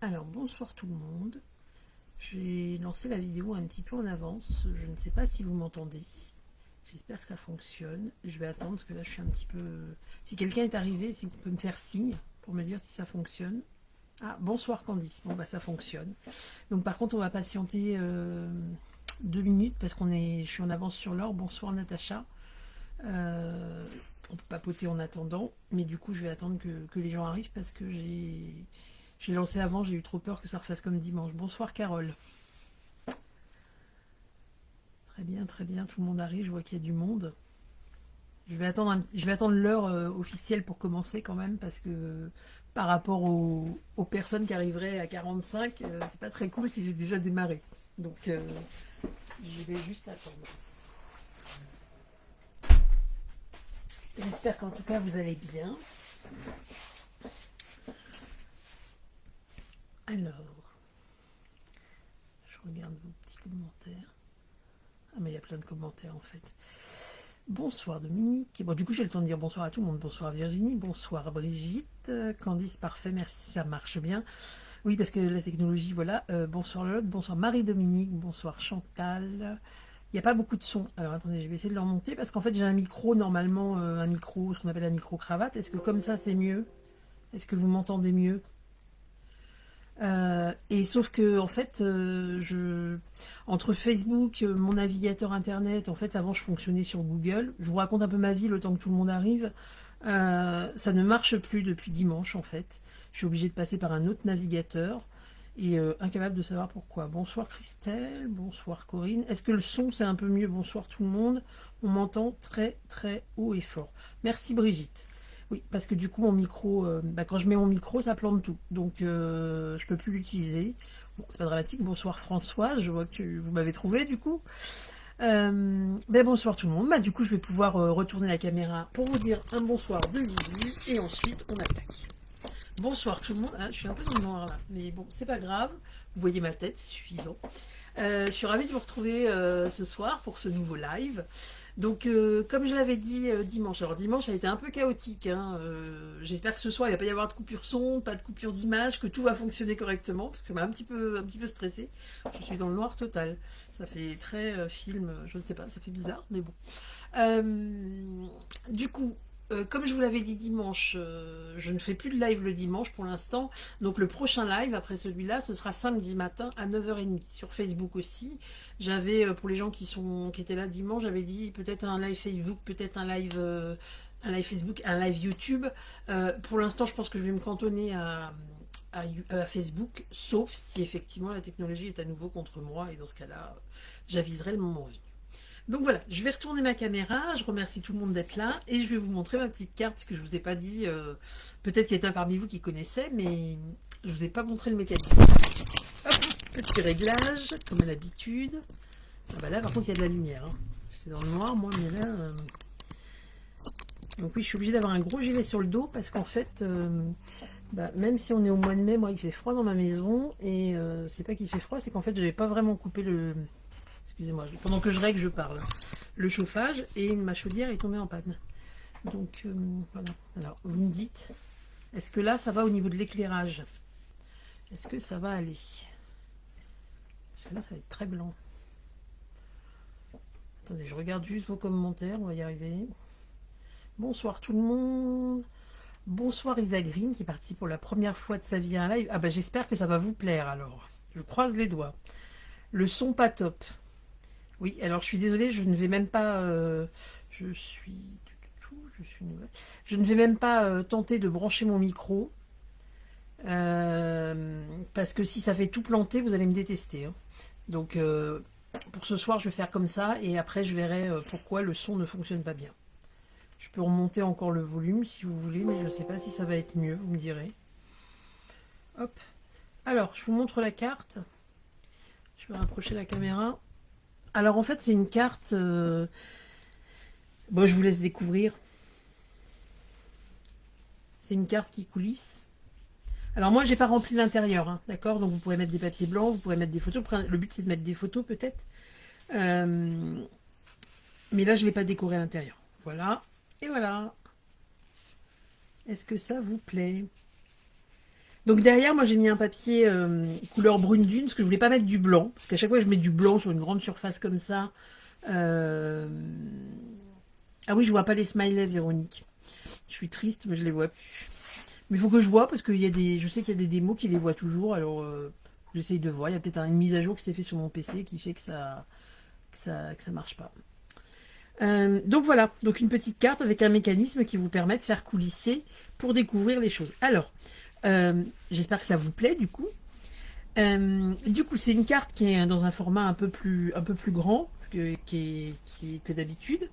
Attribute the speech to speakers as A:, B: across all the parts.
A: Alors bonsoir tout le monde, j'ai lancé la vidéo un petit peu en avance, je ne sais pas si vous m'entendez, j'espère que ça fonctionne, je vais attendre parce que là je suis un petit peu... Si quelqu'un est arrivé, si vous pouvez me faire signe pour me dire si ça fonctionne. Ah, bonsoir Candice, bon bah ça fonctionne. Donc par contre on va patienter 2 minutes parce je suis en avance sur l'heure. Bonsoir Natacha. On peut papoter en attendant, mais du coup je vais attendre que les gens arrivent parce que j'ai lancé avant, j'ai eu trop peur que ça refasse comme dimanche. Bonsoir Carole. Très bien, tout le monde arrive, je vois qu'il y a du monde. Je vais attendre l'heure officielle pour commencer quand même parce que par rapport aux personnes qui arriveraient à 45, c'est pas très cool si j'ai déjà démarré. Donc je vais juste attendre. J'espère qu'en tout cas vous allez bien. Alors, je regarde vos petits commentaires. Ah mais il y a plein de commentaires en fait. Bonsoir Dominique. Bon, du coup, j'ai le temps de dire bonsoir à tout le monde. Bonsoir Virginie, bonsoir Brigitte. Candice, parfait, merci, ça marche bien. Oui, parce que la technologie, voilà. Bonsoir Lotte, bonsoir Marie-Dominique, bonsoir Chantal. Il n'y a pas beaucoup de sons. Alors attendez, je vais essayer de le remonter parce qu'en fait, j'ai un micro, normalement, un micro, ce qu'on appelle un micro-cravate. Est-ce que comme ça, c'est mieux? Est-ce que vous m'entendez mieux? Et sauf que en fait, entre Facebook, mon navigateur internet, en fait, avant je fonctionnais sur Google. Je vous raconte un peu ma vie le temps que tout le monde arrive. Ça ne marche plus depuis dimanche en fait. Je suis obligée de passer par un autre navigateur et incapable de savoir pourquoi. Bonsoir Christelle, bonsoir Corinne. Est-ce que le son c'est un peu mieux? Bonsoir tout le monde. On m'entend très très haut et fort. Merci Brigitte. Oui, parce que du coup, mon micro, quand je mets mon micro, ça plante tout. Donc, je peux plus l'utiliser. Bon, c'est pas dramatique. Bonsoir Françoise, je vois que vous m'avez trouvé du coup. Bonsoir tout le monde. Du coup, je vais pouvoir retourner la caméra pour vous dire un bonsoir de visu et ensuite on attaque. Bonsoir tout le monde. Ah, je suis un peu dans le noir là, mais bon, c'est pas grave. Vous voyez ma tête, c'est suffisant. Je suis ravie de vous retrouver ce soir pour ce nouveau live. Donc, comme je l'avais dit dimanche, alors dimanche a été un peu chaotique, hein, j'espère que ce soir il ne va pas y avoir de coupure son, pas de coupure d'image, que tout va fonctionner correctement, parce que ça m'a un petit peu stressé. Je suis dans le noir total. Ça fait très film, je ne sais pas, ça fait bizarre, mais bon. Du coup, comme je vous l'avais dit dimanche, je ne fais plus de live le dimanche pour l'instant. Donc le prochain live après celui-là, ce sera samedi matin à 9h30 sur Facebook aussi. J'avais, pour les gens qui étaient là dimanche, j'avais dit peut-être un live Facebook, peut-être un live Facebook, un live YouTube. Pour l'instant, je pense que je vais me cantonner à Facebook, sauf si effectivement la technologie est à nouveau contre moi, et dans ce cas-là, j'aviserai le moment venu. Donc voilà, je vais retourner ma caméra, je remercie tout le monde d'être là, et je vais vous montrer ma petite carte, puisque je ne vous ai pas dit, peut-être qu'il y a un parmi vous qui connaissait, mais je ne vous ai pas montré le mécanisme. Hop, petit réglage, comme à l'habitude. Ah bah là par contre il y a de la lumière, hein. C'est dans le noir, moi, mais là... Donc oui, je suis obligée d'avoir un gros gilet sur le dos, parce qu'en fait, même si on est au mois de mai, moi il fait froid dans ma maison, et c'est pas qu'il fait froid, c'est qu'en fait je n'avais pas vraiment coupé le... Excusez-moi, pendant que je règle, je parle. Le chauffage, et ma chaudière est tombée en panne. Donc voilà. Alors, vous me dites, est-ce que là, ça va au niveau de l'éclairage? Est-ce que ça va aller? Parce que là, ça va être très blanc. Attendez, je regarde juste vos commentaires, on va y arriver. Bonsoir tout le monde. Bonsoir Isagrine qui participe pour la première fois de sa vie à un live. Ah bah j'espère que ça va vous plaire alors. Je croise les doigts. Le son pas top. Oui, alors je suis désolée, je ne vais même pas... je suis... Je suis nouvelle. Je ne vais même pas tenter de brancher mon micro. Parce que si ça fait tout planter, vous allez me détester, hein. Donc pour ce soir, je vais faire comme ça. Et après, je verrai pourquoi le son ne fonctionne pas bien. Je peux remonter encore le volume si vous voulez, mais je ne sais pas si ça va être mieux, vous me direz. Hop. Alors, je vous montre la carte. Je vais rapprocher la caméra. Alors en fait, c'est une carte... Bon, je vous laisse découvrir. C'est une carte qui coulisse. Alors moi, j'ai pas rempli l'intérieur, hein, d'accord? Donc vous pourrez mettre des papiers blancs, vous pourrez mettre des photos. Le but, c'est de mettre des photos, peut-être. Mais là, je l'ai pas décoré à l'intérieur. Voilà. Et voilà. Est-ce que ça vous plaît? Donc derrière, moi j'ai mis un papier couleur brune dune, parce que je voulais pas mettre du blanc. Parce qu'à chaque fois que je mets du blanc sur une grande surface comme ça. euh, Ah oui, je vois pas les smileys, Véronique. Je suis triste, mais je les vois plus. Mais il faut que je vois, parce je sais qu'il y a des démos qui les voient toujours, alors j'essaye de voir. Il y a peut-être une mise à jour qui s'est fait sur mon PC qui fait que ça marche pas. Donc voilà, donc une petite carte avec un mécanisme qui vous permet de faire coulisser pour découvrir les choses. Alors, j'espère que ça vous plaît du coup. Du coup, c'est une carte qui est dans un format un peu plus grand que d'habitude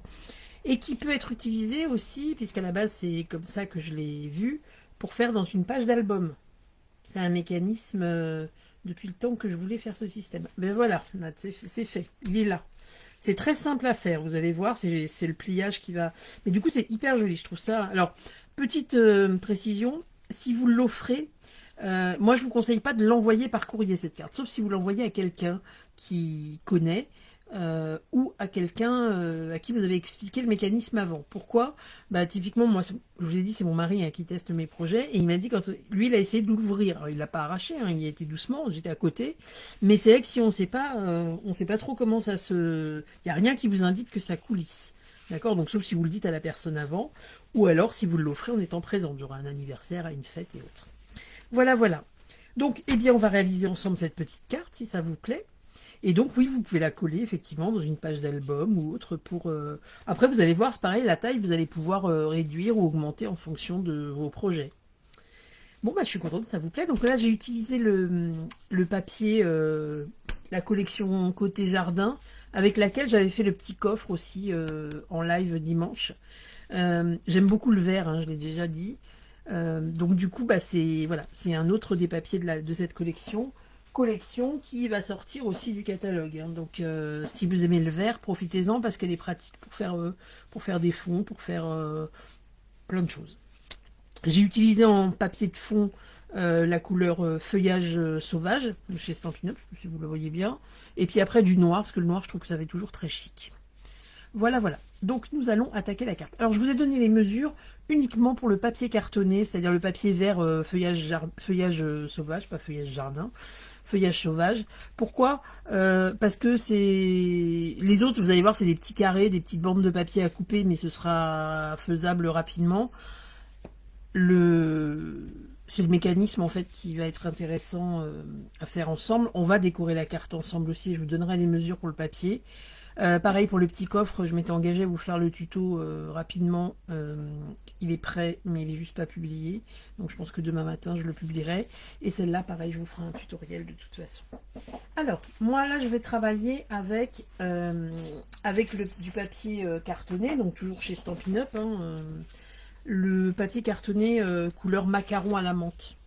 A: et qui peut être utilisée aussi, puisqu'à la base c'est comme ça que je l'ai vu, pour faire dans une page d'album. C'est un mécanisme depuis le temps que je voulais faire ce système. Ben voilà, c'est fait, il est là. C'est très simple à faire, vous allez voir, c'est le pliage qui va... Mais du coup, c'est hyper joli, je trouve ça. Alors, petite précision, si vous l'offrez, moi, je vous conseille pas de l'envoyer par courrier, cette carte, sauf si vous l'envoyez à quelqu'un qui connaît, ou à quelqu'un à qui vous avez expliqué le mécanisme avant. Pourquoi? Bah, typiquement, moi, je vous ai dit, c'est mon mari qui teste mes projets, et il m'a dit, quand lui, il a essayé de l'ouvrir. Alors, il l'a pas arraché, il a été doucement, j'étais à côté, mais c'est vrai que si on sait pas trop comment ça se... Il n'y a rien qui vous indique que ça coulisse. D'accord? Donc, sauf si vous le dites à la personne avant, ou alors si vous l'offrez en étant présente, genre à un anniversaire, à une fête et autres. Voilà, voilà. Donc, eh bien, on va réaliser ensemble cette petite carte, si ça vous plaît. Et donc, oui, vous pouvez la coller, effectivement, dans une page d'album ou autre pour... Après, vous allez voir, c'est pareil, la taille, vous allez pouvoir réduire ou augmenter en fonction de vos projets. Bon, bah, je suis contente, ça vous plaît. Donc là, j'ai utilisé le papier, la collection Côté Jardin, avec laquelle j'avais fait le petit coffre aussi en live dimanche. J'aime beaucoup le vert, je l'ai déjà dit. Donc du coup, bah, c'est un autre des papiers de cette collection qui va sortir aussi du catalogue. Donc si vous aimez le vert, profitez-en parce qu'elle est pratique pour faire des fonds, pour faire plein de choses. J'ai utilisé en papier de fond la couleur feuillage sauvage de chez Stampin' Up, si vous le voyez bien. Et puis après du noir, parce que le noir, je trouve que ça fait toujours très chic. Voilà, voilà. Donc nous allons attaquer la carte. Alors je vous ai donné les mesures uniquement pour le papier cartonné, c'est-à-dire le papier vert feuillage sauvage, pas feuillage jardin, feuillage sauvage. Pourquoi? Parce que c'est... Les autres, vous allez voir, c'est des petits carrés, des petites bandes de papier à couper, mais ce sera faisable rapidement. C'est le mécanisme en fait qui va être intéressant à faire ensemble. On va décorer la carte ensemble aussi, je vous donnerai les mesures pour le papier. Pareil pour le petit coffre, je m'étais engagée à vous faire le tuto rapidement. Il est prêt, mais il est juste pas publié. Donc je pense que demain matin, je le publierai. Et celle-là, pareil, je vous ferai un tutoriel de toute façon. Alors, moi là, je vais travailler avec du papier cartonné, donc toujours chez Stampin' Up. Le papier cartonné couleur macaron à la menthe.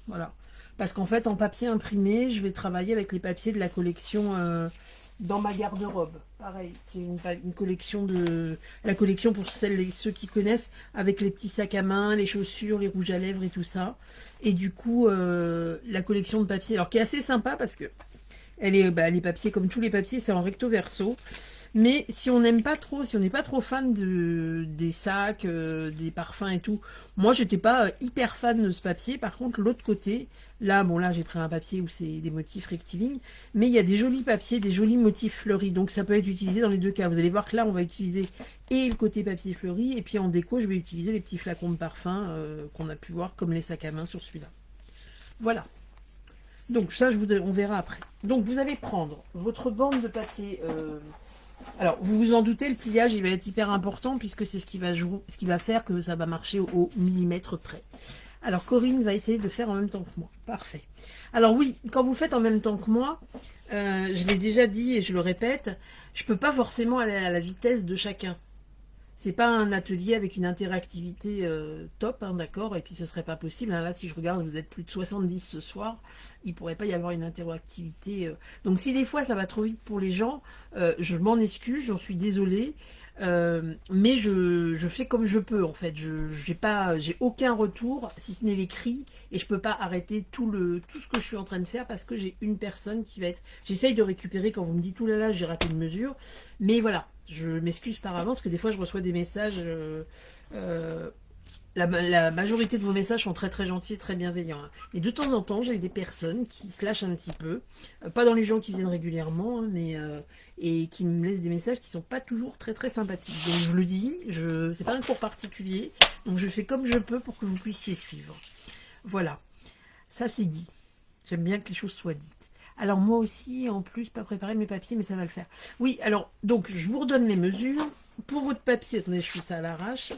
A: Voilà. Parce qu'en fait, en papier imprimé, je vais travailler avec les papiers de la collection... dans ma garde-robe, pareil, qui est une collection la collection pour celles et ceux qui connaissent, avec les petits sacs à main, les chaussures, les rouges à lèvres et tout ça. Et du coup, la collection de papier, alors qui est assez sympa parce que les papiers, comme tous les papiers, c'est en recto verso. Mais si on n'aime pas trop, si on n'est pas trop fan des sacs, des parfums et tout, moi j'étais pas hyper fan de ce papier. Par contre, l'autre côté, là, bon là j'ai pris un papier où c'est des motifs rectilignes, mais il y a des jolis papiers, des jolis motifs fleuris, donc ça peut être utilisé dans les deux cas. Vous allez voir que là on va utiliser et le côté papier fleuri, et puis en déco je vais utiliser les petits flacons de parfum qu'on a pu voir comme les sacs à main sur celui-là. Voilà. Donc ça on verra après. Donc vous allez prendre votre bande de papier... Alors, vous vous en doutez, le pliage, il va être hyper important puisque c'est ce qui va faire que ça va marcher au millimètre près. Alors, Corinne va essayer de faire en même temps que moi. Parfait. Alors oui, quand vous faites en même temps que moi, je l'ai déjà dit et je le répète, je ne peux pas forcément aller à la vitesse de chacun. C'est pas un atelier avec une interactivité top, d'accord, et puis ce serait pas possible. Là, si je regarde, vous êtes plus de 70 ce soir, il pourrait pas y avoir une interactivité. Donc si des fois ça va trop vite pour les gens, je m'en excuse, j'en suis désolée, mais je fais comme je peux en fait. J'ai aucun retour si ce n'est l'écrit, et je peux pas arrêter tout ce que je suis en train de faire parce que j'ai une personne qui va être. J'essaye de récupérer quand vous me dites tout là, j'ai raté une mesure, mais voilà. Je m'excuse par avance parce que des fois je reçois des messages la majorité de vos messages sont très très gentils, très bienveillants, hein. Mais de temps en temps, j'ai des personnes qui se lâchent un petit peu. Pas dans les gens qui viennent régulièrement, hein, mais et qui me laissent des messages qui sont pas toujours très très sympathiques. Donc je le dis, c'est pas un cours particulier, donc je fais comme je peux pour que vous puissiez suivre. Voilà, ça c'est dit. J'aime bien que les choses soient dites. Alors moi aussi, en plus, pas préparé mes papiers, mais ça va le faire. Oui, alors, donc je vous redonne les mesures. Pour votre papier, attendez, je fais ça à l'arrache.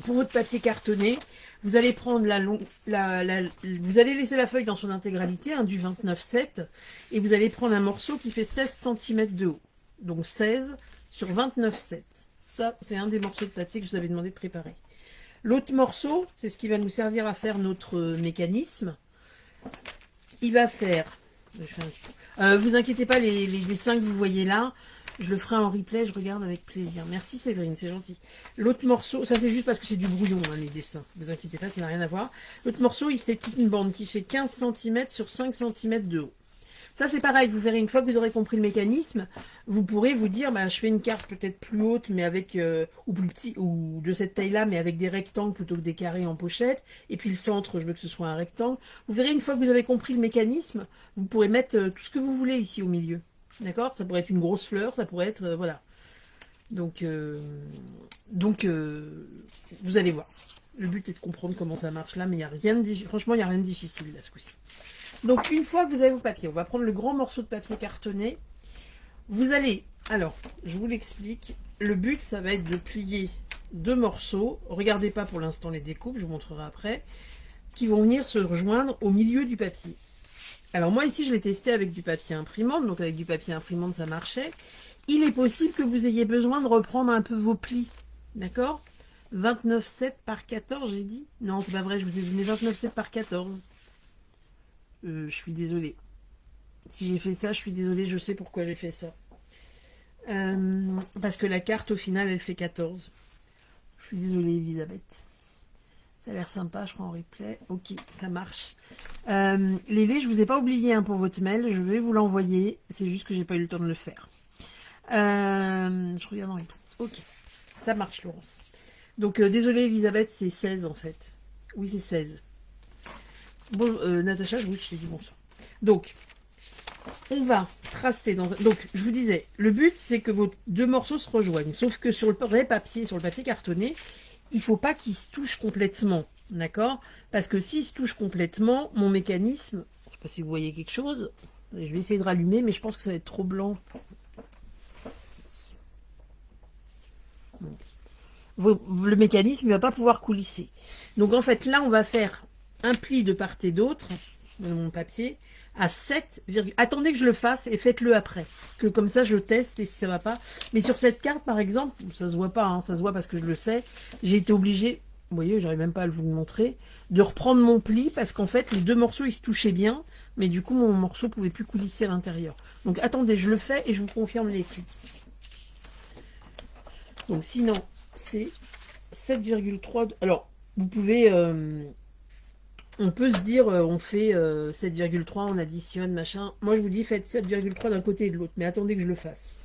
A: Pour votre papier cartonné, vous allez prendre vous allez laisser la feuille dans son intégralité, hein, du 29,7, et vous allez prendre un morceau qui fait 16 cm de haut. Donc 16 sur 29,7. Ça, c'est un des morceaux de papier que je vous avais demandé de préparer. L'autre morceau, c'est ce qui va nous servir à faire notre mécanisme. Il va faire... vous inquiétez pas, les dessins que vous voyez là, je le ferai en replay, je regarde avec plaisir. Merci Séverine, c'est gentil. L'autre morceau, ça c'est juste parce que c'est du brouillon, hein, les dessins. Vous inquiétez pas, ça n'a rien à voir. L'autre morceau, c'est une bande qui fait 15 cm sur 5 cm de haut. Ça c'est pareil, vous verrez, une fois que vous aurez compris le mécanisme, vous pourrez vous dire, bah, je fais une carte peut-être plus haute, mais avec, ou plus petit, ou de cette taille-là, mais avec des rectangles plutôt que des carrés en pochette, et puis le centre, je veux que ce soit un rectangle. Vous verrez, une fois que vous avez compris le mécanisme, vous pourrez mettre tout ce que vous voulez ici au milieu. D'accord? Ça pourrait être une grosse fleur, ça pourrait être, voilà. Donc, vous allez voir. Le but est de comprendre comment ça marche là, mais il y a rien de franchement, il n'y a rien de difficile là ce coup-ci. Donc, une fois que vous avez vos papiers, on va prendre le grand morceau de papier cartonné. Vous allez, alors, je vous l'explique. Le but, ça va être de plier deux morceaux. Regardez pas pour l'instant les découpes, je vous montrerai après, qui vont venir se rejoindre au milieu du papier. Alors moi ici, je l'ai testé avec du papier imprimante, donc avec du papier imprimante, ça marchait. Il est possible que vous ayez besoin de reprendre un peu vos plis, d'accord? 29,7 par 14, j'ai dit? Non, c'est pas vrai, je vous ai donné 29,7 par 14. Je suis désolée. Si j'ai fait ça, je suis désolée, je sais pourquoi j'ai fait ça. Parce que la carte, au final, elle fait 14. Je suis désolée, Elisabeth. Ça a l'air sympa, je prends en replay. Ok, ça marche. Lélé, je vous ai pas oublié, hein, pour votre mail. Je vais vous l'envoyer. C'est juste que j'ai pas eu le temps de le faire. Je regarde dans les trucs. Ok, ça marche, Laurence. Donc, désolée, Elisabeth, c'est 16 en fait. Oui, c'est 16. Bon, Natacha, oui, je t'ai dit bonsoir. Donc, on va tracer dans un... Donc, je vous disais, le but, c'est que vos deux morceaux se rejoignent. Sauf que sur le vrai papier, sur le papier cartonné, il ne faut pas qu'ils se touchent complètement. D'accord? Parce que s'ils se touchent complètement, mon mécanisme... Je ne sais pas si vous voyez quelque chose. Je vais essayer de rallumer, mais je pense que ça va être trop blanc. Le mécanisme ne va pas pouvoir coulisser. Donc, en fait, là, on va faire un pli de part et d'autre de mon papier à 7, attendez que je le fasse et faites-le après, que comme ça je teste et si ça va pas. Mais sur cette carte par exemple, ça se voit pas, hein, ça se voit parce que je le sais, j'ai été obligée, vous voyez, j'arrive même pas à vous le montrer, de reprendre mon pli parce qu'en fait les deux morceaux ils se touchaient bien, mais du coup mon morceau pouvait plus coulisser à l'intérieur. Donc attendez, je le fais et je vous confirme les plis. Donc sinon c'est 7,3, alors vous pouvez... on peut se dire, on fait 7,3, on additionne, machin. Moi, je vous dis, faites 7,3 d'un côté et de l'autre. Mais attendez que je le fasse.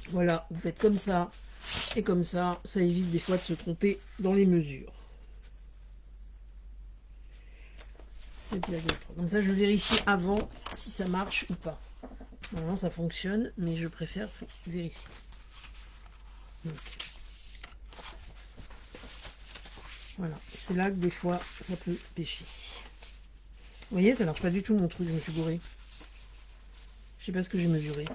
A: Voilà, vous faites comme ça et comme ça. Ça évite des fois de se tromper dans les mesures. 7,3. Comme ça, je vérifie avant si ça marche ou pas. Normalement, ça fonctionne, mais je préfère vérifier. Donc, voilà, c'est là que des fois, ça peut pêcher. Vous voyez, ça marche pas du tout mon truc, je me suis gourée. Je sais pas ce que j'ai mesuré.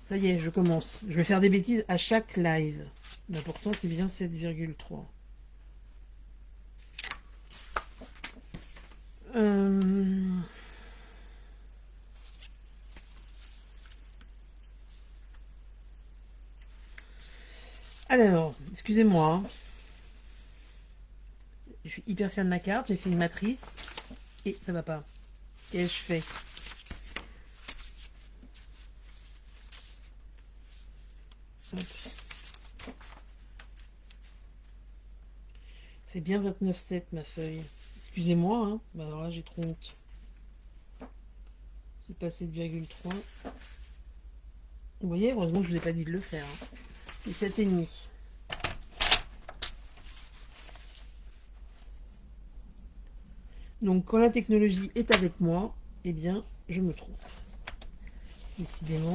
A: Ça y est, je commence. Je vais faire des bêtises à chaque live. L'important, c'est bien 7,3. Alors, excusez-moi. Je suis hyper fière de ma carte. J'ai fait une matrice. Et ça va pas. Qu'est-ce que je fais? C'est bien 29,7 ma feuille. Excusez-moi, hein. Bah alors là, j'ai trop honte. C'est pas 7,3. Vous voyez, heureusement que je vous ai pas dit de le faire, hein. C'est 7,5. Donc quand la technologie est avec moi, eh bien je me trompe. Décidément.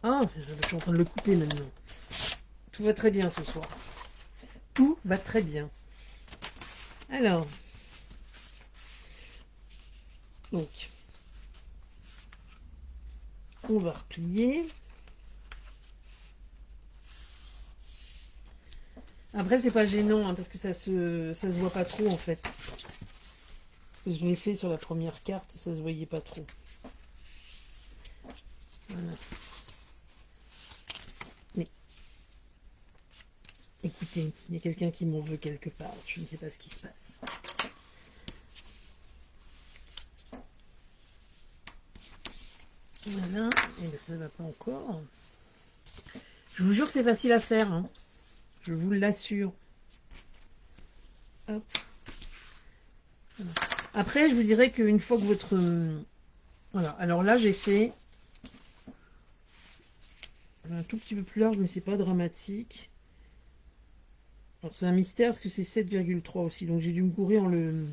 A: Ah, je suis en train de le couper maintenant. Tout va très bien ce soir. Tout va très bien. Alors, donc, on va replier. Après, c'est pas gênant, hein, parce que ça se voit pas trop, en fait. Je l'ai fait sur la première carte, et ça se voyait pas trop. Voilà. Mais, écoutez, il y a quelqu'un qui m'en veut quelque part. Je ne sais pas ce qui se passe. Voilà. Et bien, ça ne va pas encore. Je vous jure que c'est facile à faire, hein. Je vous l'assure. Hop. Voilà. Après, je vous dirais qu'une fois que votre... Voilà. Alors là, j'ai fait un tout petit peu plus large, mais c'est pas dramatique. Alors, c'est un mystère parce que c'est 7,3 aussi. Donc, j'ai dû me courir en le...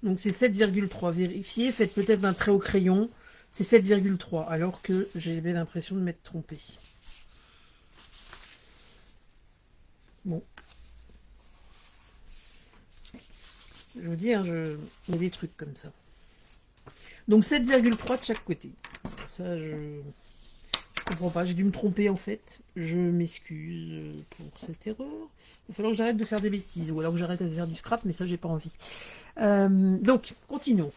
A: Donc, c'est 7,3. Vérifiez. Faites peut-être un trait au crayon. C'est 7,3. Alors que j'avais l'impression de m'être trompée. Bon. Je veux dire, il y a des trucs comme ça. Donc 7,3 de chaque côté. Ça, je comprends pas. J'ai dû me tromper en fait. Je m'excuse pour cette erreur. Il va falloir que j'arrête de faire des bêtises. Ou alors que j'arrête de faire du scrap, mais ça, j'ai pas envie. Donc, continuons.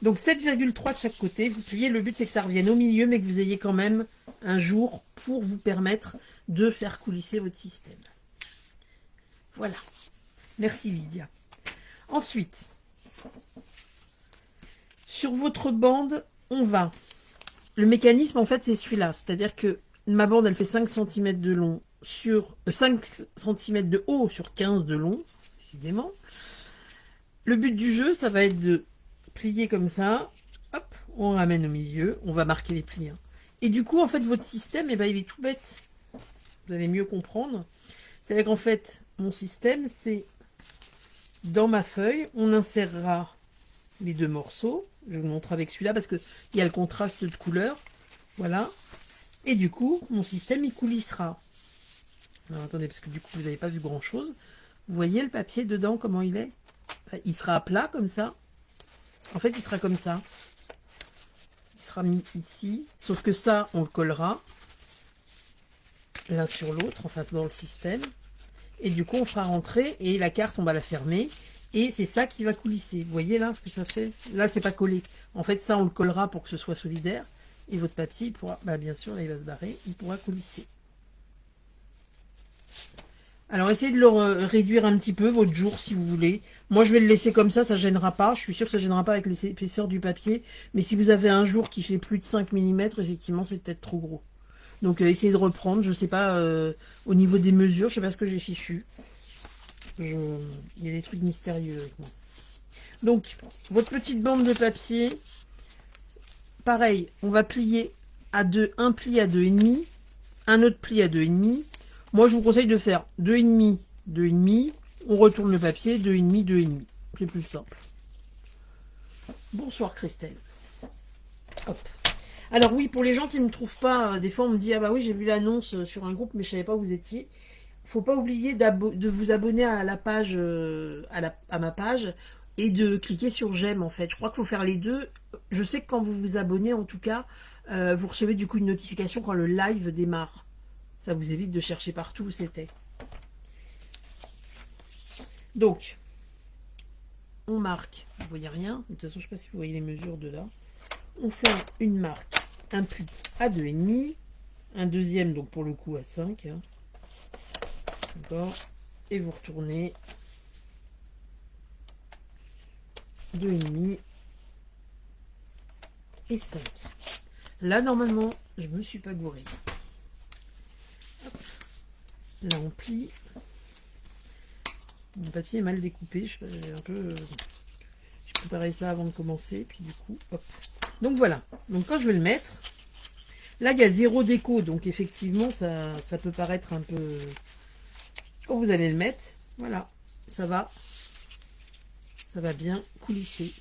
A: Donc 7,3 de chaque côté. Vous pliez. Le but, c'est que ça revienne au milieu, mais que vous ayez quand même un jour pour vous permettre de faire coulisser votre système. Voilà. Merci Lydia. Ensuite, sur votre bande, on va. Le mécanisme, en fait, c'est celui-là. C'est-à-dire que ma bande, elle fait 5 cm de long sur 5 cm de haut sur 15 de long, décidément. Le but du jeu, ça va être de plier comme ça. Hop, on ramène au milieu. On va marquer les plis. Hein. Et du coup, en fait, votre système, eh ben, il est tout bête. Vous allez mieux comprendre. C'est-à-dire qu'en fait, mon système, c'est dans ma feuille, on insérera les deux morceaux. Je vais vous montrer avec celui-là parce qu'il y a le contraste de couleur. Voilà. Et du coup, mon système, il coulissera. Alors, attendez, parce que du coup, vous n'avez pas vu grand-chose. Vous voyez le papier dedans, comment il est? Enfin, il sera à plat, comme ça. En fait, il sera comme ça. Il sera mis ici. Sauf que ça, on le collera l'un sur l'autre, enfin, dans le système. Et du coup, on fera rentrer et la carte, on va la fermer. Et c'est ça qui va coulisser. Vous voyez là ce que ça fait? Là, c'est pas collé. En fait, ça, on le collera pour que ce soit solidaire. Et votre papier, il pourra, bah, bien sûr, là, il va se barrer. Il pourra coulisser. Alors, essayez de le réduire un petit peu, votre jour, si vous voulez. Moi, je vais le laisser comme ça gênera pas. Je suis sûre que ça gênera pas avec l'épaisseur du papier. Mais si vous avez un jour qui fait plus de 5 mm, effectivement, c'est peut-être trop gros. Donc, essayez de reprendre. Je sais pas, au niveau des mesures, je sais pas ce que j'ai fichu. Il y a des trucs mystérieux avec moi. Donc, votre petite bande de papier, pareil, on va plier à 2, un pli à 2,5, un autre pli à 2,5. Moi, je vous conseille de faire 2,5, 2,5. On retourne le papier, 2,5, 2,5. C'est plus simple. Bonsoir Christelle. Hop. Alors oui, pour les gens qui ne trouvent pas, des fois on me dit, ah bah oui, j'ai vu l'annonce sur un groupe, mais je ne savais pas où vous étiez. Faut pas oublier de vous abonner à la page, à ma page, et de cliquer sur j'aime en fait. Je crois qu'il faut faire les deux. Je sais que quand vous vous abonnez, en tout cas, vous recevez du coup une notification quand le live démarre. Ça vous évite de chercher partout où c'était. Donc, on marque. Vous voyez rien. De toute façon, je ne sais pas si vous voyez les mesures de là. On fait une marque, un pli à 2,5, un deuxième donc pour le coup à 5. Hein. D'accord. Et vous retournez 2,5 et 5. Là, normalement, je me suis pas gourée. Hop. Là, on plie. Mon papier est mal découpé. J'ai un peu... j'ai préparé ça avant de commencer. Puis du coup, hop, Donc voilà. Donc quand je vais le mettre, là il y a 0 déco, donc effectivement ça peut paraître un peu... Quand vous allez le mettre, voilà, ça va bien coulisser.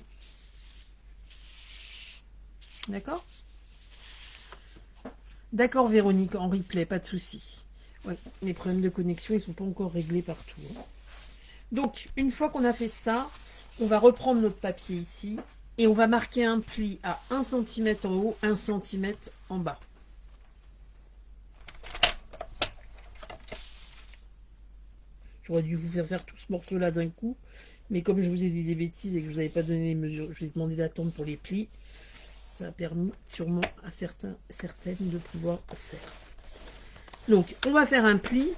A: D'accord? D'accord Véronique, en replay, pas de souci. Oui, les problèmes de connexion, ils sont pas encore réglés partout. Hein. Donc, une fois qu'on a fait ça, on va reprendre notre papier ici et on va marquer un pli à 1 cm en haut, 1 cm en bas. J'aurais dû vous faire tout ce morceau-là d'un coup, mais comme je vous ai dit des bêtises et que je vous avais pas donné les mesures, je vous ai demandé d'attendre pour les plis. Ça a permis sûrement à certaines de pouvoir le faire. Donc, on va faire un pli.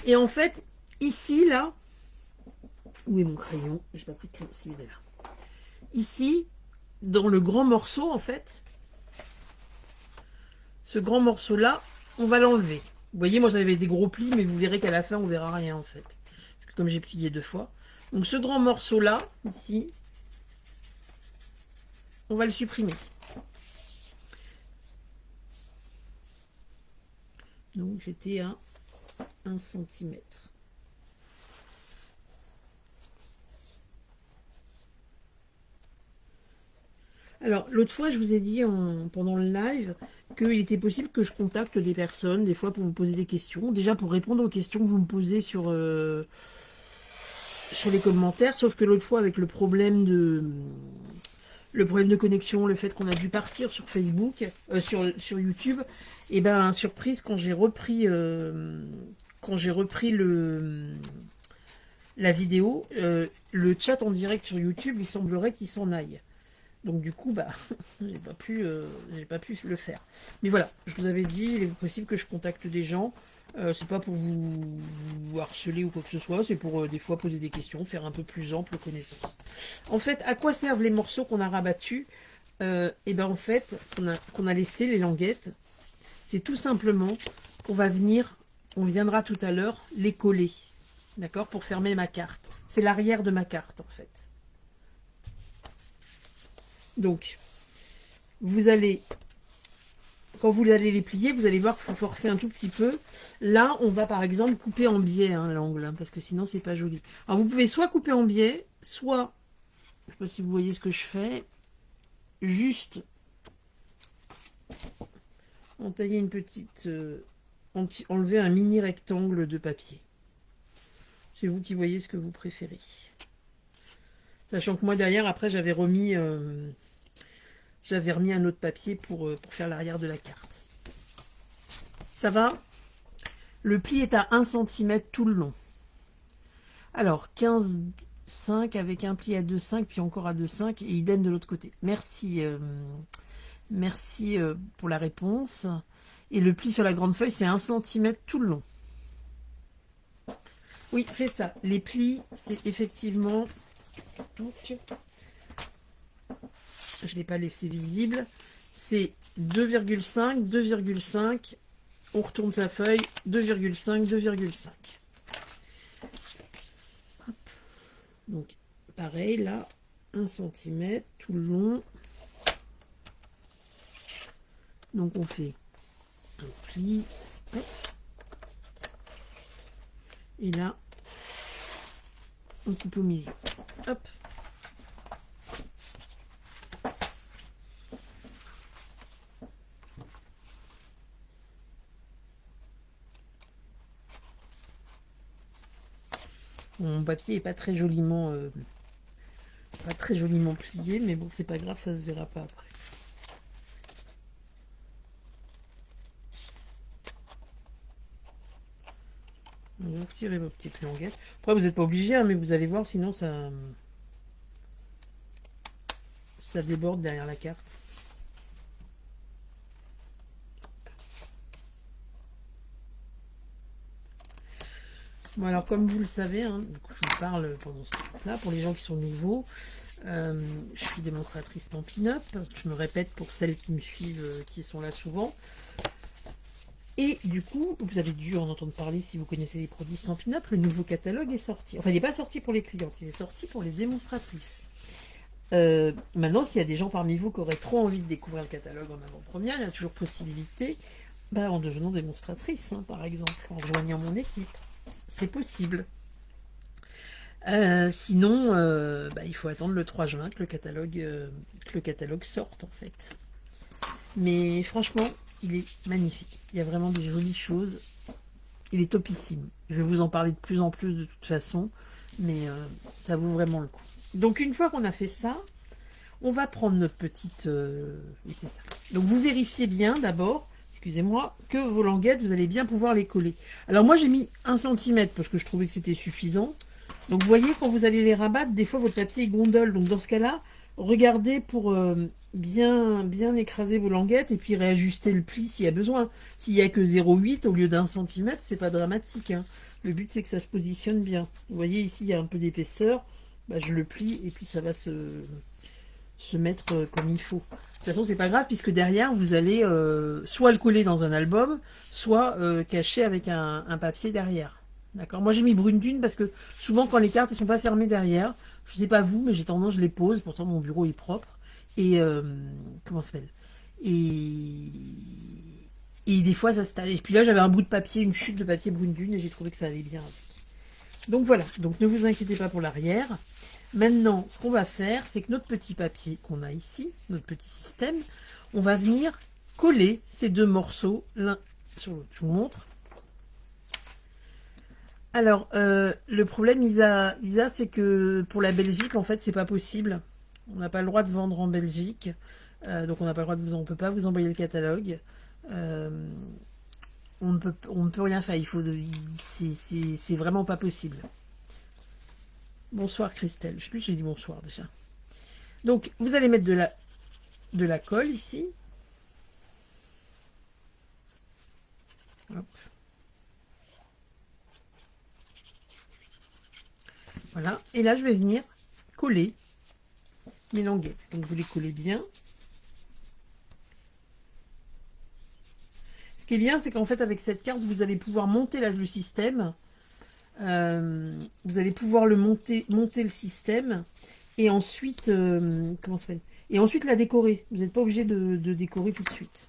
A: Et en fait, ici, là, où est mon crayon? J'ai pas pris de crayon, s'il est là. Ici, dans le grand morceau, en fait, ce grand morceau-là, on va l'enlever. Vous voyez, moi, j'avais des gros plis, mais vous verrez qu'à la fin, on verra rien, en fait. Parce que comme j'ai plié 2 fois. Donc, ce grand morceau-là, ici, on va le supprimer. Donc, j'étais à 1 cm. Alors, l'autre fois, je vous ai dit pendant le live qu'il était possible que je contacte des personnes, des fois, pour vous poser des questions. Déjà, pour répondre aux questions que vous me posez sur les commentaires. Sauf que l'autre fois, avec le problème de connexion, le fait qu'on a dû partir sur Facebook, sur YouTube, et ben, surprise, quand j'ai repris la vidéo, le chat en direct sur YouTube, il semblerait qu'il s'en aille. Donc du coup, bah, j'ai pas pu le faire. Mais voilà, je vous avais dit, il est possible que je contacte des gens. C'est pas pour vous harceler ou quoi que ce soit, c'est pour des fois poser des questions, faire un peu plus ample connaissance. En fait, à quoi servent les morceaux qu'on a rabattus? Et ben en fait, qu'on a laissé les languettes, c'est tout simplement qu'on va on viendra tout à l'heure les coller, d'accord, pour fermer ma carte. C'est l'arrière de ma carte en fait. Donc, vous allez, quand vous allez les plier, vous allez voir qu'il faut forcer un tout petit peu. Là, on va par exemple couper en biais l'angle, hein, parce que sinon, c'est pas joli. Alors, vous pouvez soit couper en biais, soit, je sais pas si vous voyez ce que je fais, juste entailler une petite, enlever un mini rectangle de papier. C'est vous qui voyez ce que vous préférez. Sachant que moi, derrière, après, j'avais remis un autre papier pour faire l'arrière de la carte. Ça va? Le pli est à 1 cm tout le long. Alors, 15,5 avec un pli à 2,5, puis encore à 2,5, et idem de l'autre côté. Merci, merci pour la réponse. Et le pli sur la grande feuille, c'est 1 cm tout le long. Oui, c'est ça. Les plis, c'est effectivement... Je ne l'ai pas laissé visible. C'est 2,5, 2,5. On retourne sa feuille. 2,5, 2,5. Donc, pareil, là, 1 cm tout le long. Donc, on fait un pli. Hop. Et là, on coupe au milieu. Hop. Mon papier est pas très joliment plié, mais bon, c'est pas grave, ça se verra pas après. Vous retirez vos petites languettes. Après, vous n'êtes pas obligé, hein, mais vous allez voir, sinon ça déborde derrière la carte. Bon, alors comme vous le savez, hein, je vous parle pendant ce temps-là, pour les gens qui sont nouveaux, je suis démonstratrice Stampin' Up. Je me répète pour celles qui me suivent, qui sont là souvent. Et du coup, vous avez dû en entendre parler si vous connaissez les produits Stampin' Up. Le nouveau catalogue est sorti. Enfin, il n'est pas sorti pour les clientes, il est sorti pour les démonstratrices. Maintenant, s'il y a des gens parmi vous qui auraient trop envie de découvrir le catalogue en avant-première, il y a toujours possibilité, en devenant démonstratrice, hein, par exemple, en rejoignant mon équipe. C'est possible. Sinon, il faut attendre le 3 juin que le catalogue sorte, en fait. Mais franchement, il est magnifique. Il y a vraiment des jolies choses. Il est topissime. Je vais vous en parler de plus en plus de toute façon, mais ça vaut vraiment le coup. Donc une fois qu'on a fait ça, on va prendre notre petite... Oui, c'est ça. Donc vous vérifiez bien d'abord, excusez-moi, que vos languettes, vous allez bien pouvoir les coller. Alors moi j'ai mis 1 cm parce que je trouvais que c'était suffisant. Donc vous voyez, quand vous allez les rabattre, des fois votre papier il gondole. Donc dans ce cas-là, regardez pour bien écraser vos languettes et puis réajuster le pli s'il y a besoin. S'il n'y a que 0,8 au lieu d'1 cm, c'est pas dramatique, hein. Le but c'est que ça se positionne bien. Vous voyez ici, il y a un peu d'épaisseur. Je le plie et puis ça va se mettre comme il faut. De toute façon, c'est pas grave puisque derrière, vous allez soit le coller dans un album, soit cacher avec un papier derrière. D'accord. Moi, j'ai mis brune dune parce que souvent, quand les cartes ne sont pas fermées derrière, je sais pas vous, mais j'ai tendance, je les pose. Pourtant, mon bureau est propre. Et comment ça s'appelle? Et des fois, ça se taille. Et puis là, j'avais un bout de papier, une chute de papier brune dune, et j'ai trouvé que ça allait bien avec. Donc voilà. Donc ne vous inquiétez pas pour l'arrière. Maintenant, ce qu'on va faire, c'est que notre petit papier qu'on a ici, notre petit système, on va venir coller ces deux morceaux l'un sur l'autre. Je vous montre. Alors, le problème, Isa, c'est que pour la Belgique, en fait, c'est pas possible. On n'a pas le droit de vendre en Belgique. Donc, on n'a pas le droit on peut pas vous envoyer le catalogue. On ne peut rien faire. C'est vraiment pas possible. Bonsoir Christelle. Je sais plus si j'ai dit bonsoir déjà. Donc, vous allez mettre de la colle ici. Hop. Voilà. Et là, je vais venir coller mes languettes. Donc, vous les collez bien. Ce qui est bien, c'est qu'en fait, avec cette carte, vous allez pouvoir monter le système. Vous allez pouvoir monter le système. Et ensuite, comment ça s'appelle? Et ensuite la décorer. Vous n'êtes pas obligé de décorer tout de suite.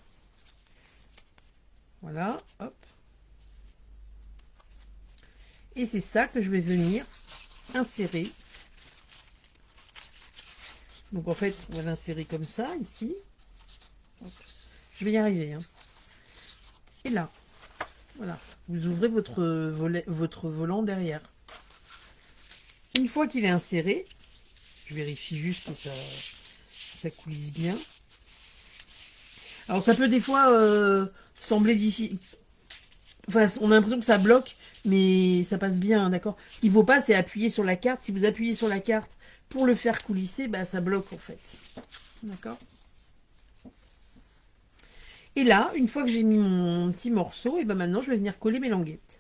A: Voilà, hop. Et c'est ça que je vais venir insérer. Donc en fait, on va l'insérer comme ça, ici. Hop. Je vais y arriver. Hein. Et là, voilà. Vous ouvrez votre volant derrière. Une fois qu'il est inséré, je vérifie juste que ça coulisse bien. Alors ça peut des fois sembler difficile. Enfin, on a l'impression que ça bloque, mais ça passe bien, hein, d'accord. Ce qu'il ne faut pas, c'est appuyer sur la carte. Si vous appuyez sur la carte pour le faire coulisser, ça bloque en fait. D'accord. Et là, une fois que j'ai mis mon petit morceau, et maintenant je vais venir coller mes languettes.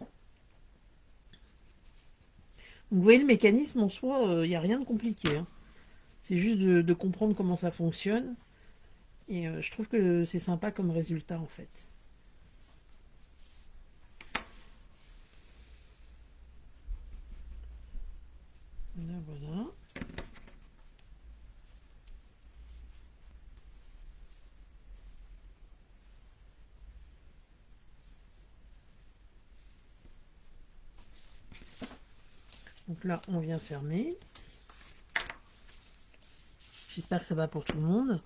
A: Donc, vous voyez le mécanisme en soi, il n'y a rien de compliqué. Hein. C'est juste de comprendre comment ça fonctionne. Et je trouve que c'est sympa comme résultat en fait. Voilà, voilà. Donc là, on vient fermer. J'espère que ça va pour tout le monde.